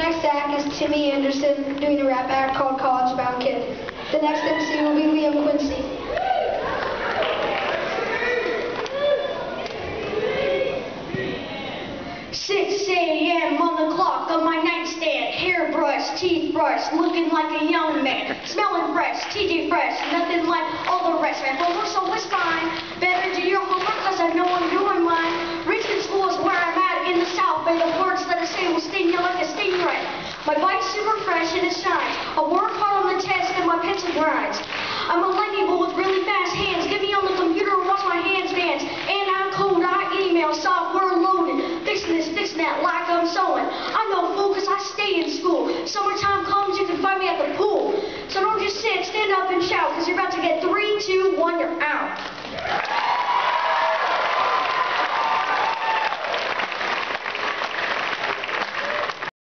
next act is Timmy Anderson doing a rap act called College Bound Kid. The next MC will be Liam Quincy. 6 a.m. on the clock on my nightstand, hairbrush, teeth brush, looking like a young man, smelling fresh, TJ fresh, nothing like all the rest. My homework's always fine, better do your homework cause I know I'm doing mine. Richmond School is where I'm at in the South Bay, the words that I say will sting you like a stingray. My bike's super fresh and it shines, I work hard on the test and my pencil grinds. I'm a lightning bolt with really fast hands, get me on the computer and watch my hands dance, and I code, I email, software loaded, fixing this, fixing that like I'm sewing. I'm no fool cause I stay in school. Summertime comes, you can find me at the pool. So don't just sit, stand up and shout cause you're about to get 3, 2, 1, you're out.